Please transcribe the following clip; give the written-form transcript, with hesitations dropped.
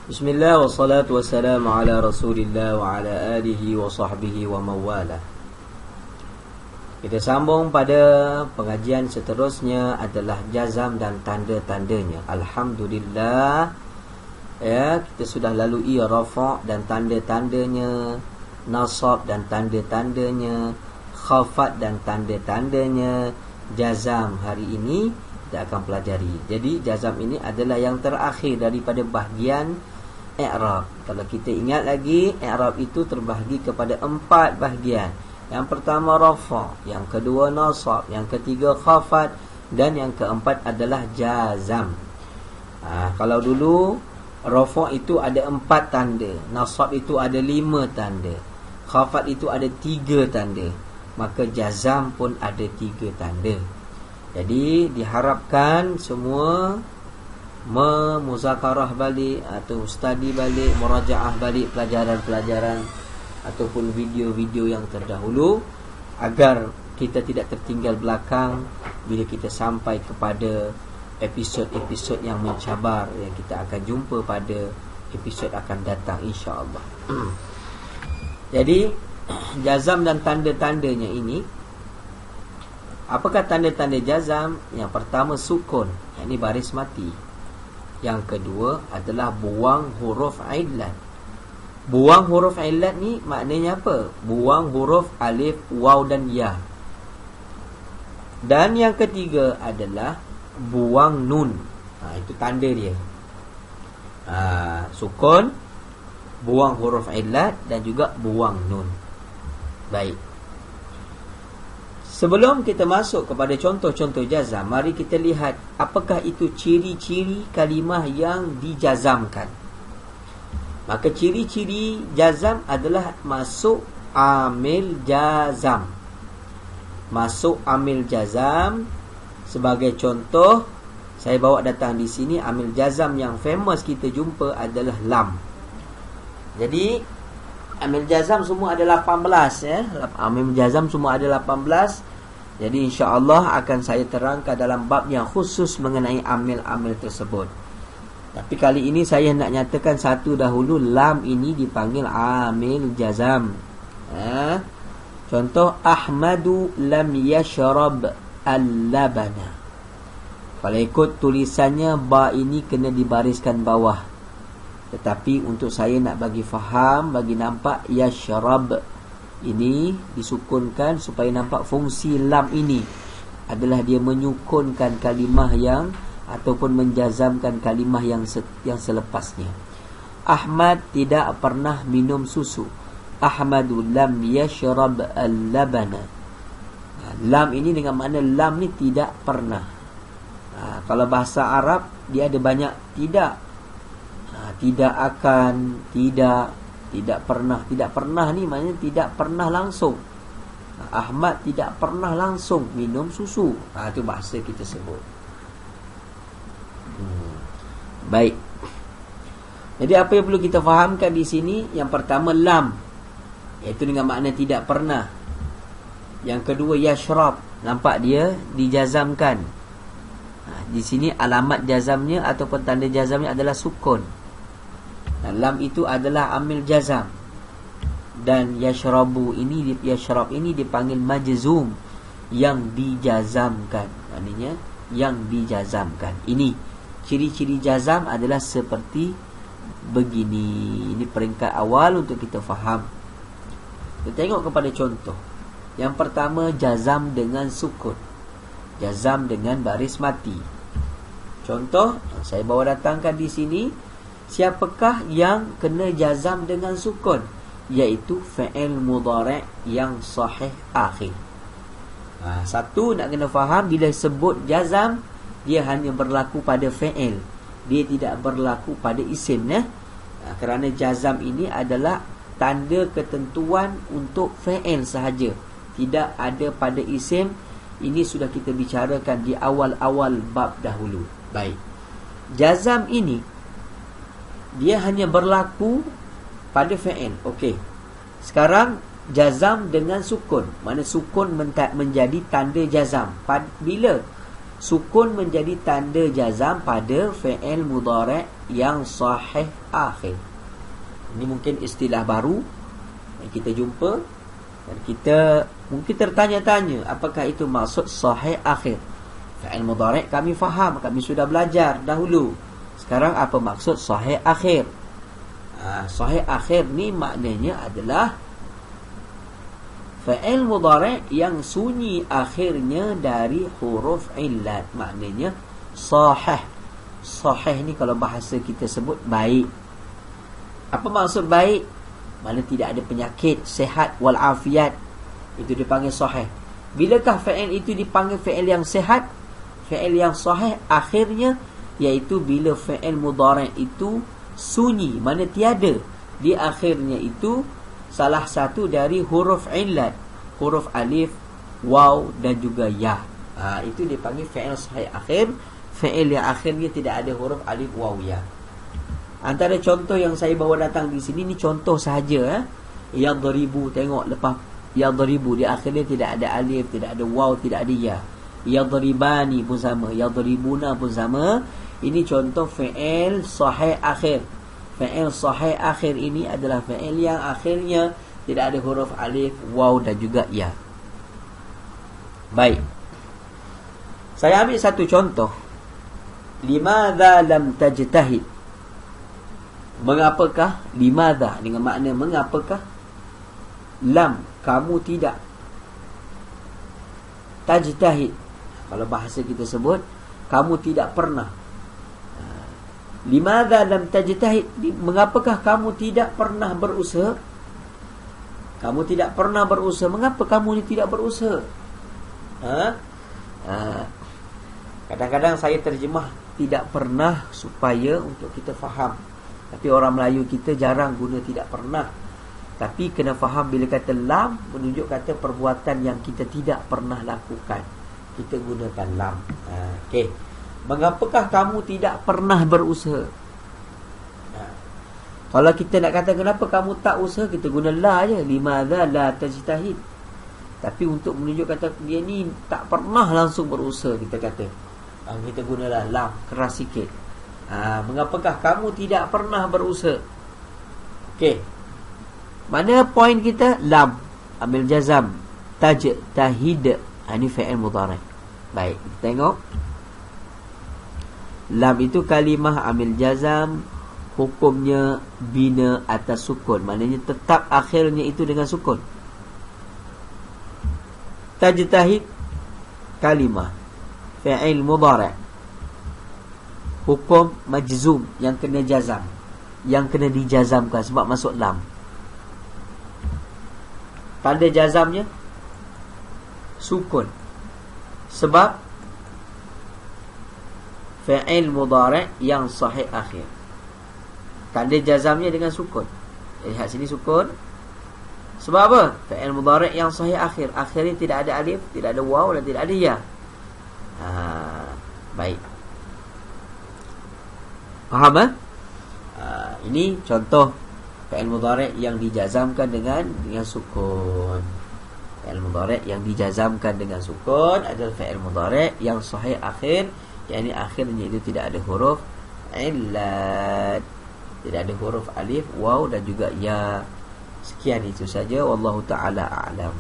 Bismillah wassalatu wassalamu ala rasulillah wa ala alihi wa sahbihi wa mawala. Kita sambung pada pengajian seterusnya adalah jazam dan tanda-tandanya. Alhamdulillah, ya, kita sudah lalui rafa' dan tanda-tandanya, nasab dan tanda-tandanya, khafat dan tanda-tandanya. Jazam hari ini kita akan pelajari. Jadi jazam ini adalah yang terakhir daripada bahagian i'rab. Kalau kita ingat lagi, i'rab itu terbahagi kepada 4 bahagian. Yang pertama rafa', yang kedua nasab, yang ketiga khafat, dan yang keempat adalah jazam. Kalau dulu rafa' itu ada 4 tanda, nasab itu ada 5 tanda, khafat itu ada 3 tanda, maka jazam pun ada 3 tanda. Jadi diharapkan semua memuzakarah balik atau study balik, murajaah balik pelajaran-pelajaran ataupun video-video yang terdahulu, agar kita tidak tertinggal belakang bila kita sampai kepada episod-episod yang mencabar yang kita akan jumpa pada episod akan datang insya-Allah. Jadi jazam dan tanda-tandanya ini, apakah tanda-tanda jazam? Yang pertama sukun, ini baris mati. Yang kedua adalah buang huruf illat. Buang huruf illat ni maknanya apa? Buang huruf alif, waw dan ya. Dan yang ketiga adalah buang nun. Itu tanda dia. Sukun, buang huruf illat dan juga buang nun. Baik. Sebelum kita masuk kepada contoh-contoh jazam, mari kita lihat apakah itu ciri-ciri kalimah yang dijazamkan. Maka ciri-ciri jazam adalah masuk amil jazam. Masuk amil jazam. Sebagai contoh, saya bawa datang di sini amil jazam yang famous kita jumpa adalah lam. Jadi amil jazam semua ada 18 ya. Amil jazam semua ada 18. Jadi insya-Allah akan saya terangkan dalam bab yang khusus mengenai amil-amil tersebut. Tapi kali ini saya nak nyatakan satu dahulu, lam ini dipanggil amil jazam. Contoh, Ahmadu lam yashrab al-labana. Kalau ikut tulisannya, ba ini kena dibariskan bawah. Tetapi untuk saya nak bagi faham, bagi nampak, yashrab ini disukunkan supaya nampak fungsi lam ini adalah dia menyukunkan kalimah yang ataupun menjazamkan kalimah yang selepasnya. Ahmad tidak pernah minum susu. Ahmadu lam yashrab al-labana. Lam ini dengan makna lam ni tidak pernah. Kalau bahasa Arab dia ada banyak tidak. Tidak akan, tidak pernah. Tidak pernah ni maknanya tidak pernah langsung. Ahmad tidak pernah langsung minum susu. Itu bahasa kita sebut. Baik. Jadi apa yang perlu kita fahamkan di sini? Yang pertama lam, iaitu dengan makna tidak pernah. Yang kedua yashrab, nampak dia dijazamkan. Di sini alamat jazamnya ataupun tanda jazamnya adalah sukun. Lam itu adalah amil jazam. Dan yashrabu ini, yashrab ini dipanggil majzum, yang dijazamkan. Maknanya yang dijazamkan. Ini ciri-ciri jazam adalah seperti begini. Ini peringkat awal untuk kita faham. Kita tengok kepada contoh. Yang pertama jazam dengan sukun, jazam dengan baris mati. Contoh saya bawa datangkan di sini. Siapakah yang kena jazam dengan sukun? Iaitu fi'il mudhari' yang sahih akhir. Satu nak kena faham, bila sebut jazam, dia hanya berlaku pada fi'il, dia tidak berlaku pada isim ya. Kerana jazam ini adalah tanda ketentuan untuk fi'il sahaja, tidak ada pada isim. Ini sudah kita bicarakan di awal-awal bab dahulu. Baik. Jazam ini dia hanya berlaku pada fi'il. Okey. Sekarang jazam dengan sukun. Mana sukun menjadi tanda jazam. Bila sukun menjadi tanda jazam pada fi'il mudhari' yang sahih akhir. Ini mungkin istilah baru yang kita jumpa dan kita mungkin tertanya-tanya apakah itu maksud sahih akhir. Fi'il mudhari' kami faham, kami sudah belajar dahulu. Sekarang apa maksud sahih akhir? Sahih akhir ni maknanya adalah fi'il mudhari' yang sunyi akhirnya dari huruf illat. Maknanya sahih. Sahih ni kalau bahasa kita sebut baik. Apa maksud baik? Mana tidak ada penyakit, sihat wal afiat. Itu dipanggil sahih. Bilakah fi'il itu dipanggil fi'il yang sihat? Fi'il yang sahih akhirnya iaitu bila fi'il mudhari' itu sunyi, mana tiada di akhirnya itu salah satu dari huruf illat, huruf alif, waw dan juga ya. Itu dipanggil fi'il sahih akhir. Fi'il yang akhirnya tidak ada huruf alif, waw, ya. Antara contoh yang saya bawa datang di sini ni contoh sahaja. Yadribu, tengok lepas yadribu di akhirnya tidak ada alif, tidak ada waw, tidak ada ya. Yadribani pun sama, yadribuna pun sama. Ini contoh fi'il sahih akhir. Fi'il sahih akhir ini adalah fi'il yang akhirnya tidak ada huruf alif, waw dan juga ya. Baik. Saya ambil satu contoh. Limadha lam tajtahid. Mengapakah? Limadha dengan makna mengapakah? Lam, kamu tidak tajtahid. Kalau bahasa kita sebut, kamu tidak pernah. Limadha lam tajtahid, mengapakah kamu tidak pernah berusaha? Kamu tidak pernah berusaha. Mengapa kamu ni tidak berusaha? Kadang-kadang saya terjemah tidak pernah supaya untuk kita faham. Tapi orang Melayu kita jarang guna tidak pernah. Tapi kena faham bila kata lam menunjuk kata perbuatan yang kita tidak pernah lakukan, kita gunakan lam. Okey. Mengapakah kamu tidak pernah berusaha? Kalau kita nak kata kenapa kamu tak usaha, kita guna la je. Limadha la tajtahid. Tapi untuk menunjuk kata dia ni tak pernah langsung berusaha, kita kata kita gunalah lam, keras sikit. Mengapakah kamu tidak pernah berusaha? Okey. Mana poin kita? Lam, ambil jazam. Tajtahid. Ini fi'il mudhari'. Baik, kita tengok. Lam itu kalimah ambil jazam, hukumnya bina atas sukun. Maknanya tetap akhirnya itu dengan sukun. Tajtahid kalimah fi'il mudhari', hukum majzum, yang kena jazam, yang kena dijazamkan sebab masuk lam. Tanda jazamnya sukun, sebab fi'il mudhari' yang sahih akhir. Tanda jazamnya dengan sukun. Lihat sini sukun. Sebab apa? Fi'il mudhari' yang sahih akhir. Akhirnya tidak ada alif, tidak ada waw dan tidak ada ya. Baik. Faham? Ini contoh fi'il mudhari' yang dijazamkan dengan sukun. Fi'il mudhari' yang dijazamkan dengan sukun adalah fi'il mudhari' yang sahih akhir. Yang akhirnya itu tidak ada huruf illat, tidak ada huruf alif, waw dan juga ya. Sekian itu saja. Wallahu ta'ala a'lam.